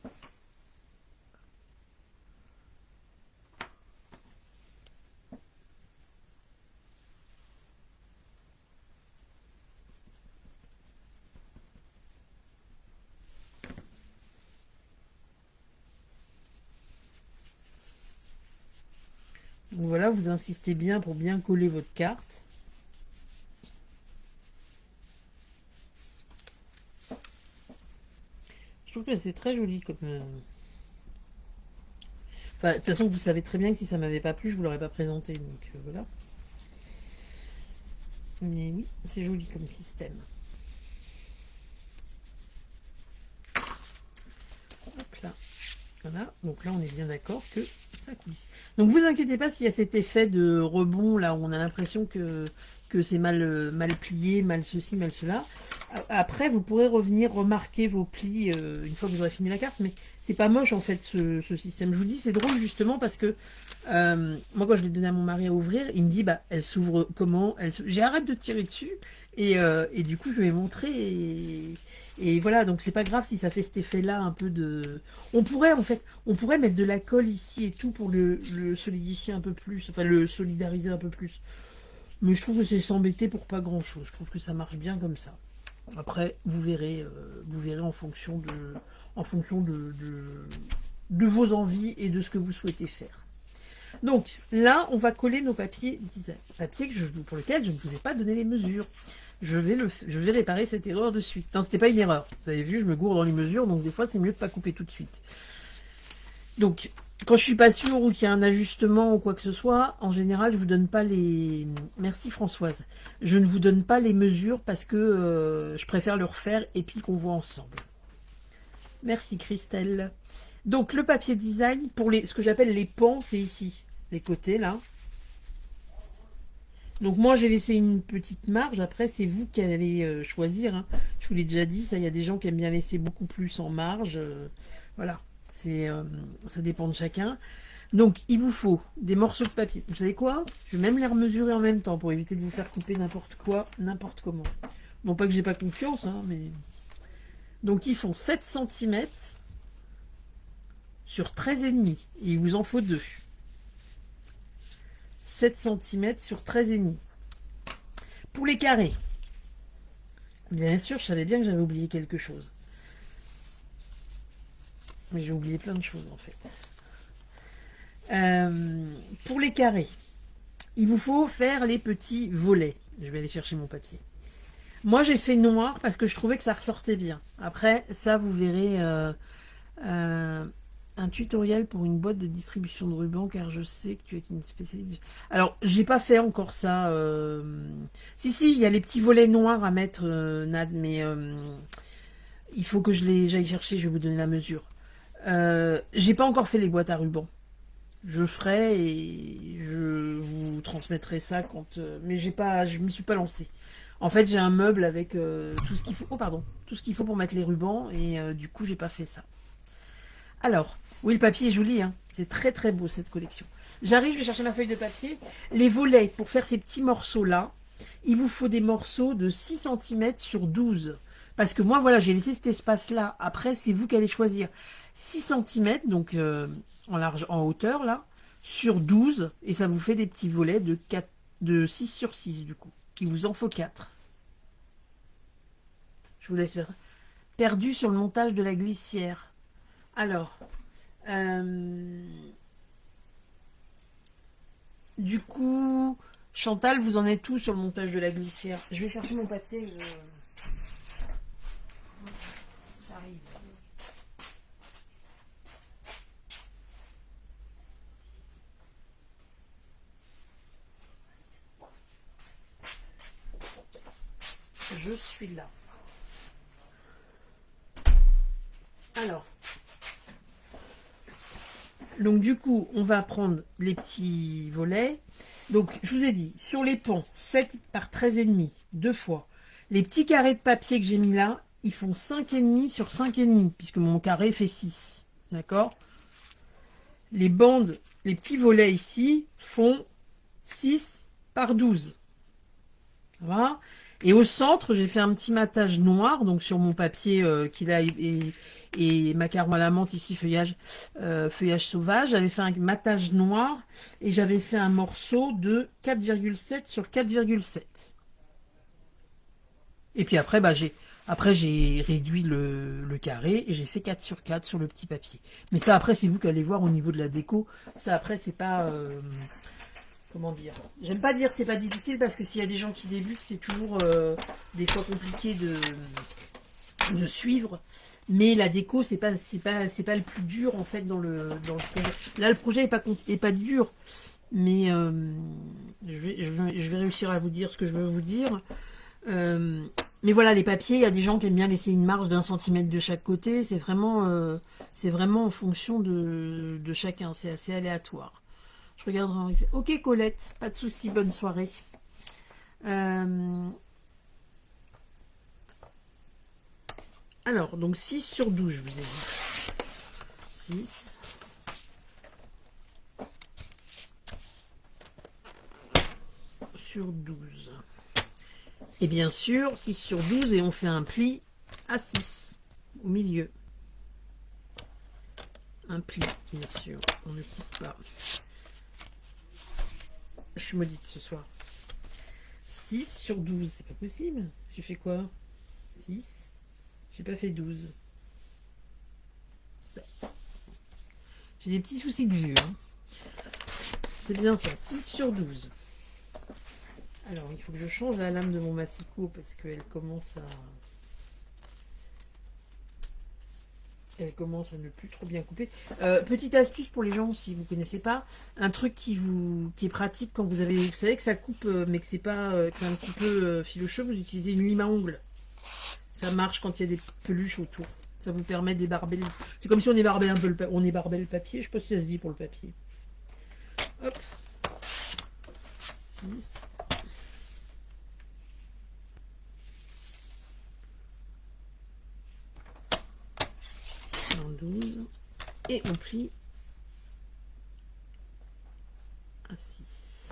A: Donc voilà, vous insistez bien pour bien coller votre carte. Je trouve que c'est très joli comme... Enfin, de toute façon, vous savez très bien que si ça m'avait pas plu, je vous l'aurais pas présenté. Donc voilà. Mais oui, c'est joli comme système. Hop là. Voilà. Donc là, on est bien d'accord que Ça coulisse. Donc vous inquiétez pas s'il y a cet effet de rebond là où on a l'impression que c'est mal plié, mal ceci, mal cela. Après vous pourrez revenir remarquer vos plis une fois que vous aurez fini la carte, mais c'est pas moche en fait ce système. Je vous dis c'est drôle justement parce que moi quand je l'ai donné à mon mari à ouvrir, il me dit bah elle s'ouvre comment, j'ai arrête de tirer dessus et du coup je lui ai montré et voilà, donc c'est pas grave si ça fait cet effet-là un peu de... On pourrait mettre de la colle ici et tout pour le solidifier un peu plus, enfin le solidariser un peu plus. Mais je trouve que c'est s'embêter pour pas grand-chose. Je trouve que ça marche bien comme ça. Après, vous verrez en fonction de vos envies et de ce que vous souhaitez faire. Donc là, on va coller nos papiers design. Papier pour lequel je ne vous ai pas donné les mesures. Je vais réparer cette erreur de suite. Non, c'était pas une erreur. Vous avez vu, je me gourde dans les mesures, donc des fois, c'est mieux de pas couper tout de suite. Donc, quand je suis pas sûre ou qu'il y a un ajustement ou quoi que ce soit, en général, je vous donne pas les... Merci Françoise. Je ne vous donne pas les mesures parce que je préfère le refaire et puis qu'on voit ensemble. Merci Christelle. Donc, le papier design, pour ce que j'appelle les pans, c'est ici. Les côtés, là. Donc moi j'ai laissé une petite marge, après c'est vous qui allez choisir, hein. Je vous l'ai déjà dit, ça il y a des gens qui aiment bien laisser beaucoup plus en marge, voilà, ça dépend de chacun. Donc il vous faut des morceaux de papier, vous savez quoi? Je vais même les remesurer en même temps pour éviter de vous faire couper n'importe quoi, n'importe comment. Non pas que j'ai pas confiance, hein, mais... Donc ils font 7 cm sur 13,5, et il vous en faut 2. 7 cm sur 13,5. Pour les carrés, bien sûr, je savais bien que j'avais oublié quelque chose. Mais j'ai oublié plein de choses, en fait. Pour les carrés, il vous faut faire les petits volets. Je vais aller chercher mon papier. Moi, j'ai fait noir parce que je trouvais que ça ressortait bien. Après, ça, vous verrez... un tutoriel pour une boîte de distribution de ruban car je sais que tu es une spécialiste. Alors, j'ai pas fait encore ça. Si, il y a les petits volets noirs à mettre, Nad, mais il faut que j'aille chercher, je vais vous donner la mesure. J'ai pas encore fait les boîtes à ruban. Je ferai et je vous transmettrai ça quand... mais je me suis pas lancée. En fait, j'ai un meuble avec tout ce qu'il faut. Oh, pardon. Tout ce qu'il faut pour mettre les rubans et du coup, j'ai pas fait ça. Alors, oui, le papier est joli, hein. C'est très très beau cette collection. J'arrive, je vais chercher ma feuille de papier. Les volets, pour faire ces petits morceaux-là, il vous faut des morceaux de 6 cm sur 12. Parce que moi, voilà, j'ai laissé cet espace-là. Après, c'est vous qui allez choisir. 6 cm, donc en hauteur, là, sur 12. Et ça vous fait des petits volets de 6 sur 6, du coup. Il vous en faut 4. Je vous laisse faire. Perdu sur le montage de la glissière. Alors, du coup, Chantal, vous en êtes où sur le montage de la glissière? Je vais chercher mon papier. J'arrive. Je suis là. Alors, donc du coup, on va prendre les petits volets. Donc, je vous ai dit, sur les pans, 7 par 13,5, deux fois. Les petits carrés de papier que j'ai mis là, ils font 5,5 sur 5,5, puisque mon carré fait 6. D'accord? Les bandes, les petits volets ici, font 6 par 12. Ça va? Et au centre, j'ai fait un petit matage noir, donc sur mon papier qu'il a et macaron à la menthe ici, feuillage sauvage. J'avais fait un matage noir et j'avais fait un morceau de 4,7 sur 4,7. Et puis après, j'ai réduit le carré et j'ai fait 4 sur 4 sur le petit papier. Mais ça, après, c'est vous qui allez voir au niveau de la déco. Ça, après, c'est pas... comment dire? J'aime pas dire que c'est pas difficile parce que s'il y a des gens qui débutent, c'est toujours des fois compliqué de suivre. Mais la déco, c'est pas le plus dur en fait dans le projet. Là, le projet est pas dur, mais je vais réussir à vous dire ce que je veux vous dire. Mais voilà, les papiers, il y a des gens qui aiment bien laisser une marge d'1 centimètre de chaque côté. C'est vraiment en fonction de chacun. C'est assez aléatoire. Je regarde. Ok, Colette, pas de souci. Bonne soirée. Alors, donc 6 sur 12, je vous ai dit. 6. Sur 12. Et bien sûr, 6 sur 12 et on fait un pli à 6 au milieu. Un pli, bien sûr. On ne coupe pas. Je suis maudite ce soir. 6 sur 12, c'est pas possible. J'ai fait quoi? 6. J'ai pas fait 12. J'ai des petits soucis de vue. Hein. C'est bien ça, 6 sur 12. Alors, il faut que je change la lame de mon massicot parce qu'elle commence à ne plus trop bien couper. Petite astuce pour les gens, si vous ne connaissez pas, un truc qui est pratique quand vous savez que ça coupe, mais que c'est pas, que c'est un petit peu filocheux, vous utilisez une lime à ongles. Ça marche quand il y a des petites peluches autour. Ça vous permet d'ébarber. C'est comme si on ébarbait un peu on ébarbait le papier. Je sais pas si ça se dit pour le papier. Hop. 6. En 12. Et on plie à 6.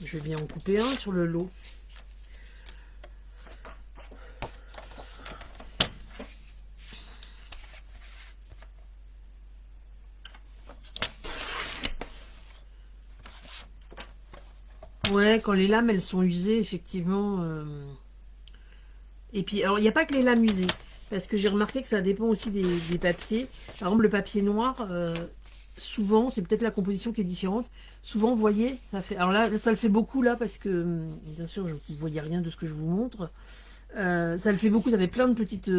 A: Je vais bien en couper un sur le lot. Ouais, quand les lames, elles sont usées, effectivement. Et puis, alors, il n'y a pas que les lames usées. Parce que j'ai remarqué que ça dépend aussi des papiers. Par exemple, le papier noir, souvent, c'est peut-être la composition qui est différente. Souvent, vous voyez, ça fait... Alors là, ça le fait beaucoup, là, parce que, bien sûr, vous ne voyez rien de ce que je vous montre. Ça le fait beaucoup, ça fait plein de petites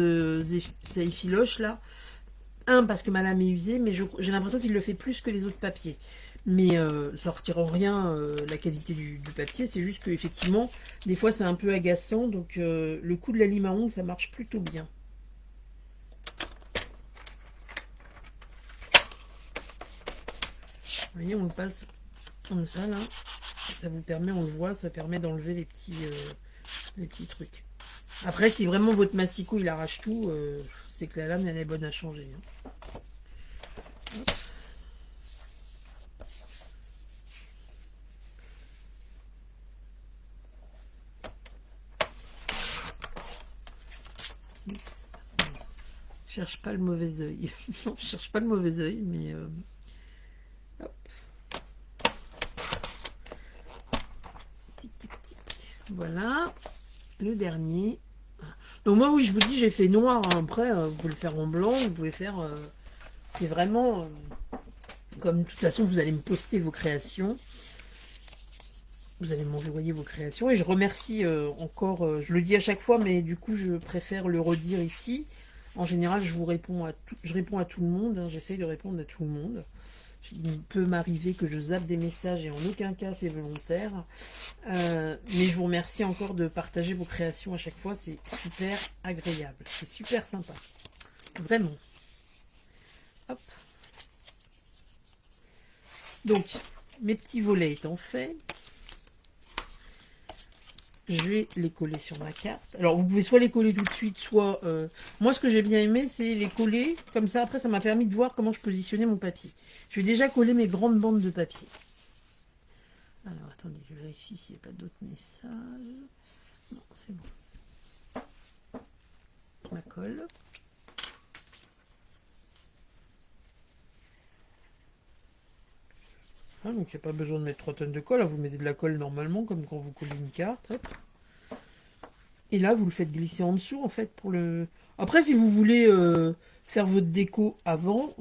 A: effiloches, là. Parce que ma lame est usée, mais j'ai l'impression qu'il le fait plus que les autres papiers. Mais ça ne retire en rien la qualité du papier, c'est juste qu'effectivement, des fois c'est un peu agaçant, donc le coup de la lime à ongles, ça marche plutôt bien. Vous voyez, on le passe comme ça, là. Ça vous permet, on le voit, ça permet d'enlever les petits trucs. Après, si vraiment votre massicot, il arrache tout, c'est que la lame, elle est bonne à changer. Hein. Cherche pas le mauvais œil. Non, je cherche pas le mauvais œil, mais hop. Tic, tic, tic. Voilà. Le dernier. Donc moi, oui, je vous dis, j'ai fait noir. Hein. Après, vous pouvez le faire en blanc. Vous pouvez faire... c'est vraiment... comme de toute façon, vous allez me poster vos créations. Vous allez m'envoyer vos créations. Et je remercie encore... je le dis à chaque fois, mais du coup, je préfère le redire ici. En général, je réponds à tout le monde. Hein, j'essaye de répondre à tout le monde. Il peut m'arriver que je zappe des messages et en aucun cas c'est volontaire. Mais je vous remercie encore de partager vos créations à chaque fois. C'est super agréable. C'est super sympa. Vraiment. Hop. Donc, mes petits volets étant faits, je vais les coller sur ma carte. Alors, vous pouvez soit les coller tout de suite, soit... moi, ce que j'ai bien aimé, c'est les coller. Comme ça, après, ça m'a permis de voir comment je positionnais mon papier. Je vais déjà coller mes grandes bandes de papier. Alors, attendez, je vérifie s'il n'y a pas d'autres messages. Non, c'est bon. La colle. Ah, donc, il n'y a pas besoin de mettre 3 tonnes de colle. Là, vous mettez de la colle normalement, comme quand vous collez une carte. Hop. Et là, vous le faites glisser en dessous, en fait, pour le... Après, si vous voulez faire votre déco avant,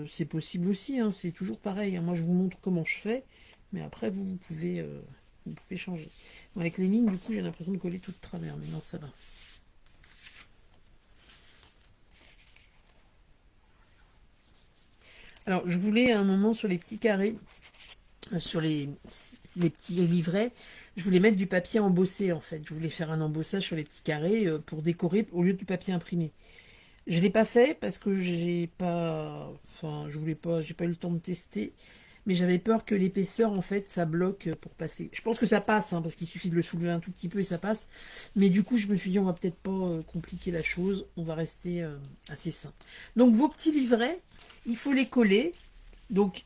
A: c'est possible aussi. Hein, c'est toujours pareil. Hein. Moi, je vous montre comment je fais. Mais après, vous pouvez changer. Bon, avec les lignes, du coup, j'ai l'impression de coller tout de travers. Mais non, ça va. Alors, je voulais à un moment sur les petits carrés, sur les petits livrets, je voulais mettre du papier embossé en fait. Je voulais faire un embossage sur les petits carrés pour décorer au lieu du papier imprimé. Je l'ai pas fait parce que j'ai pas, enfin, je voulais pas, j'ai pas eu le temps de tester. Mais j'avais peur que l'épaisseur, en fait, ça bloque pour passer. Je pense que ça passe, hein, parce qu'il suffit de le soulever un tout petit peu et ça passe. Mais du coup, je me suis dit, on va peut-être pas compliquer la chose. On va rester assez simple. Donc, vos petits livrets, il faut les coller. Donc,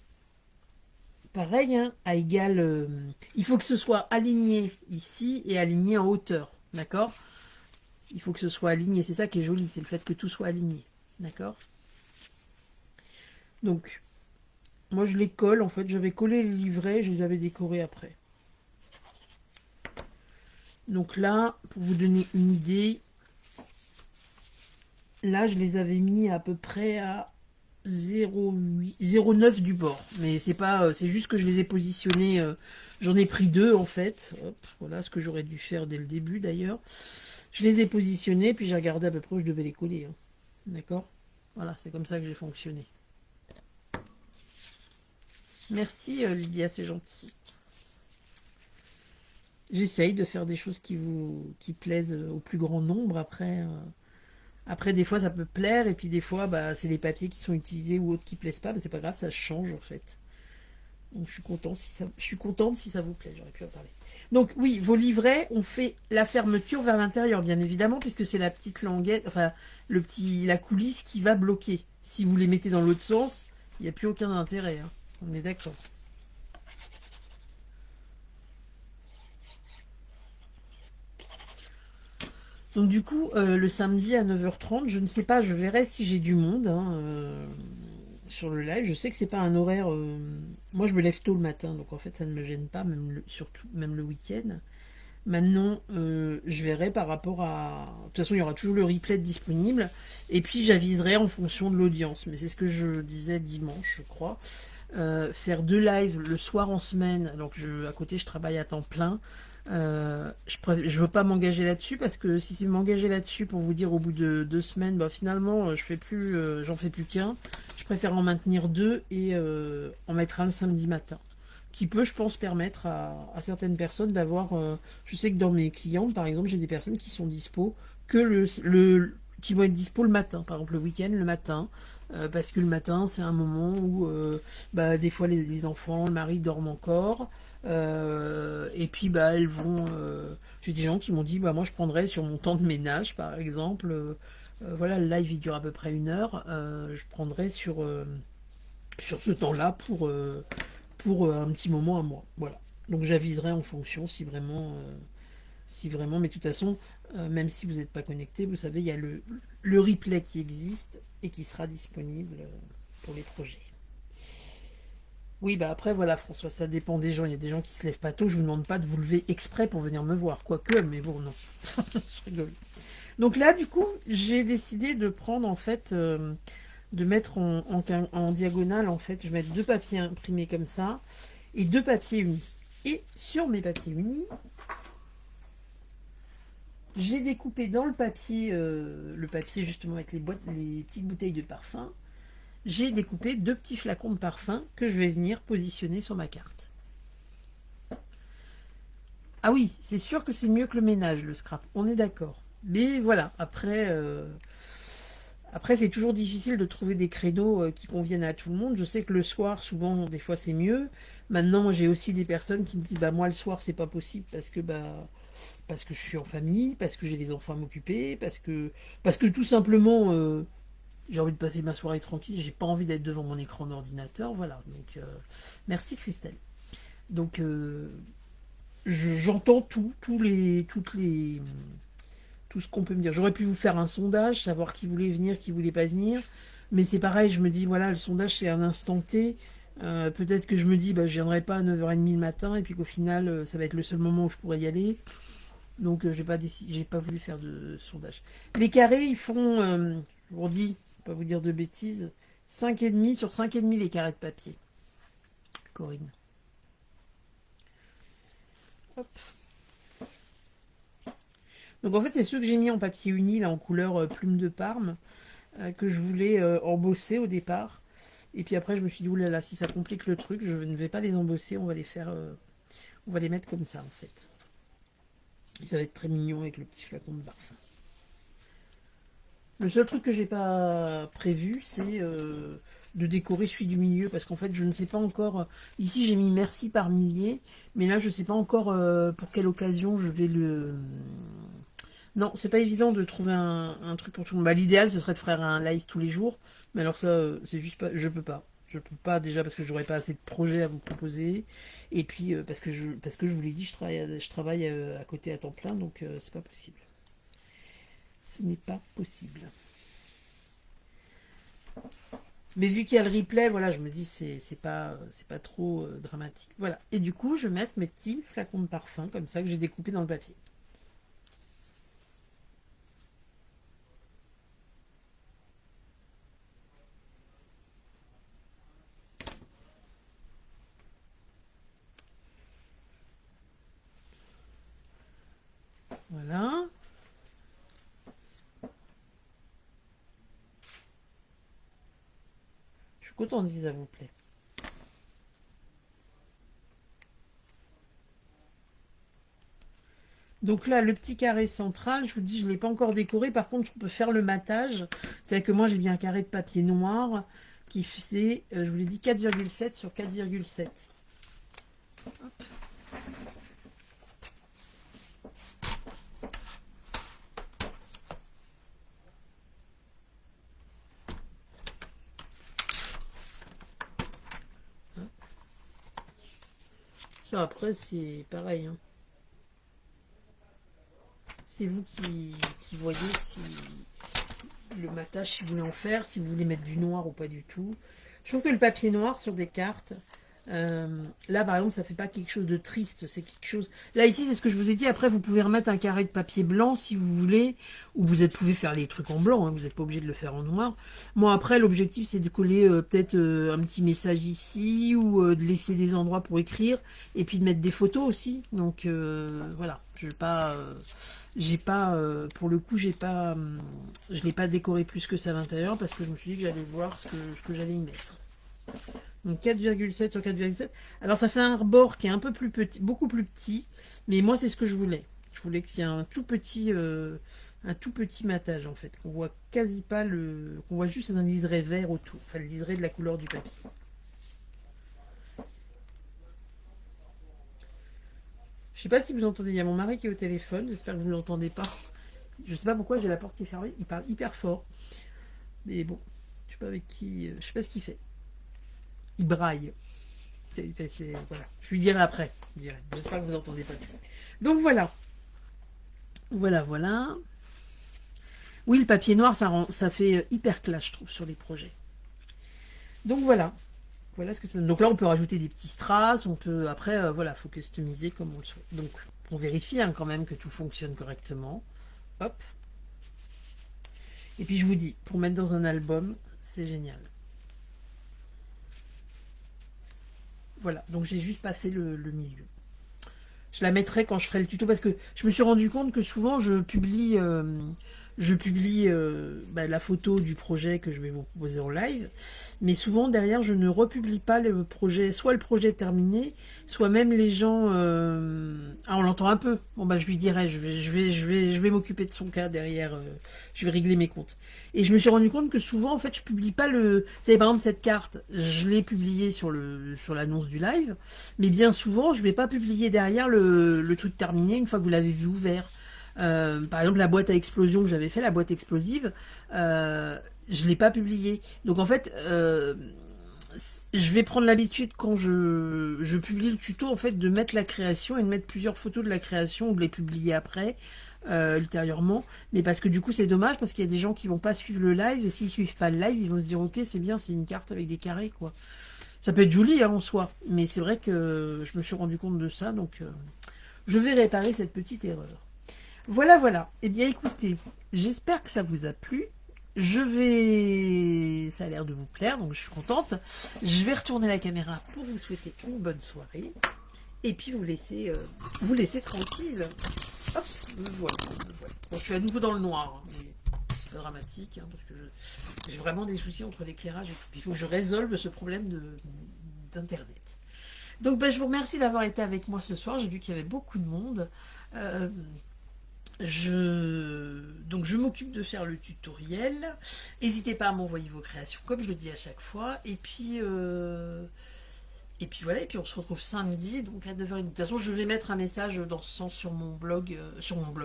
A: pareil, hein, à égal... il faut que ce soit aligné ici et aligné en hauteur. D'accord? Il faut que ce soit aligné. C'est ça qui est joli, c'est le fait que tout soit aligné. D'accord? Donc... moi, je les colle, en fait. J'avais collé les livrets, je les avais décorés après. Donc là, pour vous donner une idée, là, je les avais mis à peu près à 0,8, 0,9 du bord. Mais c'est pas, c'est juste que je les ai positionnés. J'en ai pris deux, en fait. Hop, voilà ce que j'aurais dû faire dès le début, d'ailleurs. Je les ai positionnés, puis j'ai regardé à peu près où je devais les coller. Hein. D'accord? Voilà, c'est comme ça que j'ai fonctionné. Merci Lydia, c'est gentil. J'essaye de faire des choses qui plaisent au plus grand nombre. Après, des fois ça peut plaire et puis des fois bah, c'est les papiers qui sont utilisés ou autres qui plaisent pas, mais c'est pas grave, ça change en fait. Donc je suis contente si ça vous plaît, j'aurais pu en parler. Donc oui, vos livrets, on fait la fermeture vers l'intérieur bien évidemment puisque c'est la petite languette, enfin la coulisse qui va bloquer. Si vous les mettez dans l'autre sens, il n'y a plus aucun intérêt. Hein. On est d'accord. Donc du coup, le samedi à 9h30, je ne sais pas, je verrai si j'ai du monde hein, sur le live. Je sais que c'est pas un horaire... moi, je me lève tôt le matin, donc en fait, ça ne me gêne pas, surtout même le week-end. Maintenant, je verrai par rapport à... de toute façon, il y aura toujours le replay disponible. Et puis, j'aviserai en fonction de l'audience. Mais c'est ce que je disais dimanche, je crois. Faire 2 lives le soir en semaine, alors que à côté, je travaille à temps plein. Je veux pas m'engager là-dessus parce que si c'est m'engager là-dessus pour vous dire au bout de 2 semaines, bah finalement j'en fais plus qu'un. Je préfère en maintenir 2 et en mettre un le samedi matin, qui peut, je pense, permettre à certaines personnes d'avoir. Je sais que dans mes clientes, par exemple, j'ai des personnes qui sont dispo que qui vont être dispo le matin, par exemple le week-end le matin. Parce que le matin, c'est un moment où bah, des fois les enfants, le mari dorment encore. Et puis bah elles vont. J'ai des gens qui m'ont dit bah moi je prendrais sur mon temps de ménage par exemple. Voilà, le live il dure à peu près 1 heure. Je prendrais sur ce temps-là pour un petit moment à moi. Voilà. Donc j'aviserai en fonction si vraiment, mais de toute façon, même si vous n'êtes pas connecté, vous savez, il y a le replay qui existe et qui sera disponible pour les projets. Oui, bah après, voilà, François, ça dépend des gens. Il y a des gens qui se lèvent pas tôt. Je vous demande pas de vous lever exprès pour venir me voir. Quoique, mais bon, non. Je rigole. Donc là, du coup, j'ai décidé de prendre, en fait, de mettre en diagonale, en fait, je vais mettre 2 papiers imprimés comme ça et 2 papiers unis. Et sur mes papiers unis, j'ai découpé dans le papier justement avec les petites bouteilles de parfum, j'ai découpé 2 petits flacons de parfum que je vais venir positionner sur ma carte. Ah oui, c'est sûr que c'est mieux que le ménage, le scrap, on est d'accord. Mais voilà, après c'est toujours difficile de trouver des créneaux qui conviennent à tout le monde. Je sais que le soir, souvent, des fois c'est mieux. Maintenant, j'ai aussi des personnes qui me disent, bah moi le soir c'est pas possible parce que je suis en famille, parce que j'ai des enfants à m'occuper, parce que tout simplement j'ai envie de passer ma soirée tranquille, j'ai pas envie d'être devant mon écran d'ordinateur, voilà. Donc merci Christelle. Donc j'entends tout ce qu'on peut me dire. J'aurais pu vous faire un sondage, savoir qui voulait venir, qui voulait pas venir, mais c'est pareil, je me dis voilà, le sondage c'est un instant T. Peut-être que je me dis bah je viendrai pas à 9h30 le matin et puis qu'au final ça va être le seul moment où je pourrais y aller. Donc j'ai pas voulu faire de sondage. Les carrés, ils font, je vous dis, pas vous dire de bêtises, 5,5 sur 5,5 les carrés de papier. Corinne. Hop. Donc en fait, c'est ceux que j'ai mis en papier uni, là, en couleur plume de Parme, que je voulais embosser au départ. Et puis après, je me suis dit, oulala, si ça complique le truc, je ne vais pas les embosser, on va les faire On va les mettre comme ça en fait. Et ça va être très mignon avec le petit flacon de parfum. Le seul truc que j'ai pas prévu, c'est de décorer celui du milieu, parce qu'en fait, je ne sais pas encore. Ici, j'ai mis merci par millier, mais là, je ne sais pas encore pour quelle occasion je vais le. Non, c'est pas évident de trouver un truc pour tout le monde. Bah, l'idéal, ce serait de faire un live tous les jours, mais alors ça, c'est juste pas. Je peux pas. Je peux pas déjà parce que j'aurais pas assez de projets à vous proposer, et puis parce que je vous l'ai dit, je travaille à côté à temps plein, donc c'est pas possible. Ce n'est pas possible. Mais vu qu'il y a le replay, voilà, je me dis c'est pas trop dramatique. Voilà. Et du coup, je vais mettre mes petits flacons de parfum comme ça que j'ai découpés dans le papier. Voilà. Je suis contente si ça vous plaît. Donc là, le petit carré central, je vous dis, je ne l'ai pas encore décoré. Par contre, on peut faire le matage. C'est-à-dire que moi, j'ai bien un carré de papier noir qui fait, je vous l'ai dit, 4,7 sur 4,7. Ça, après, c'est pareil. Hein. C'est vous qui voyez si le matage, si vous voulez en faire, si vous voulez mettre du noir ou pas du tout. Je trouve que le papier noir sur des cartes, là par exemple, ça fait pas quelque chose de triste, c'est quelque chose. Là ici, c'est ce que je vous ai dit. Après, vous pouvez remettre un carré de papier blanc si vous voulez, ou pouvez faire les trucs en blanc. Hein, vous n'êtes pas obligé de le faire en noir. Moi, après, l'objectif c'est de coller peut-être un petit message ici ou de laisser des endroits pour écrire, et puis de mettre des photos aussi. Donc voilà, je vais pas. J'ai pas, pour le coup, je l'ai pas décoré plus que ça à l'intérieur parce que je me suis dit que j'allais voir ce que j'allais y mettre. Donc 4,7 sur 4,7. Alors ça fait un rebord qui est un peu plus petit, beaucoup plus petit, mais moi c'est ce que je voulais. Je voulais qu'il y ait un tout petit matage en fait, qu'on voit quasi pas qu'on voit juste un liseré vert autour, enfin le liseré de la couleur du papier. Je sais pas si vous entendez, il y a mon mari qui est au téléphone, j'espère que vous ne l'entendez pas. Je sais pas pourquoi j'ai la porte qui est fermée, il parle hyper fort. Mais bon, je sais pas avec qui, je sais pas ce qu'il fait. Il braille. Voilà. Je lui dirai après. J'espère que vous n'entendez pas. Donc voilà. Voilà, voilà. Oui, le papier noir, ça fait hyper clash, je trouve, sur les projets. Donc voilà. Voilà ce que ça donne. Donc là, on peut rajouter des petits strass. On peut, après, voilà, faut customiser comme on le souhaite. Donc, on vérifie hein, quand même que tout fonctionne correctement. Hop. Et puis, je vous dis, pour mettre dans un album, c'est génial. Voilà, donc j'ai juste pas fait le milieu. Je la mettrai quand je ferai le tuto parce que je me suis rendu compte que souvent je publie la photo du projet que je vais vous proposer en live, mais souvent derrière je ne republie pas le projet, soit le projet terminé, soit même les gens. Ah, on l'entend un peu. Bon bah je lui dirai, je vais m'occuper de son cas derrière. Je vais régler mes comptes. Et je me suis rendu compte que souvent en fait je publie pas le. Vous savez par exemple cette carte, je l'ai publiée sur l'annonce du live, mais bien souvent je vais pas publier derrière le truc terminé une fois que vous l'avez vu ouvert. Par exemple, la boîte à explosion que j'avais fait, la boîte explosive, je l'ai pas publiée. Donc en fait, je vais prendre l'habitude quand je publie le tuto, en fait, de mettre la création et de mettre plusieurs photos de la création ou de les publier après, ultérieurement. Mais parce que du coup, c'est dommage parce qu'il y a des gens qui vont pas suivre le live et s'ils suivent pas le live, ils vont se dire ok, c'est bien, c'est une carte avec des carrés, quoi. Ça peut être joli hein, en soi, mais c'est vrai que je me suis rendu compte de ça, donc je vais réparer cette petite erreur. Voilà, voilà. Eh bien, écoutez, j'espère que ça vous a plu. Ça a l'air de vous plaire, donc je suis contente. Je vais retourner la caméra pour vous souhaiter une bonne soirée. Et puis vous laisser tranquille. Hop, me voilà. Bon, je suis à nouveau dans le noir, hein, mais c'est pas dramatique, hein, parce que j'ai vraiment des soucis entre l'éclairage et tout. Il faut que je résolve ce problème d'internet. Donc ben, je vous remercie d'avoir été avec moi ce soir. J'ai vu qu'il y avait beaucoup de monde. Euh, Donc je m'occupe de faire le tutoriel. N'hésitez pas à m'envoyer vos créations, comme je le dis à chaque fois. Et puis voilà, et puis on se retrouve samedi, donc à 9h30. De toute façon, je vais mettre un message dans ce sens sur mon blog,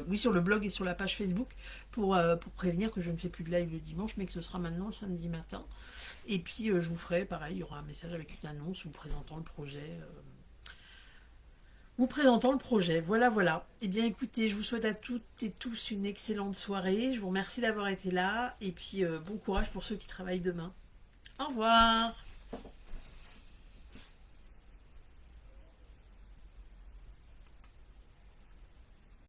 A: oui, sur le blog et sur la page Facebook, pour prévenir que je ne fais plus de live le dimanche, mais que ce sera maintenant le samedi matin. Et puis je vous ferai, pareil, il y aura un message avec une annonce vous présentant le projet. Voilà, voilà. Eh bien, écoutez, je vous souhaite à toutes et tous une excellente soirée. Je vous remercie d'avoir été là. Et puis, bon courage pour ceux qui travaillent demain. Au revoir.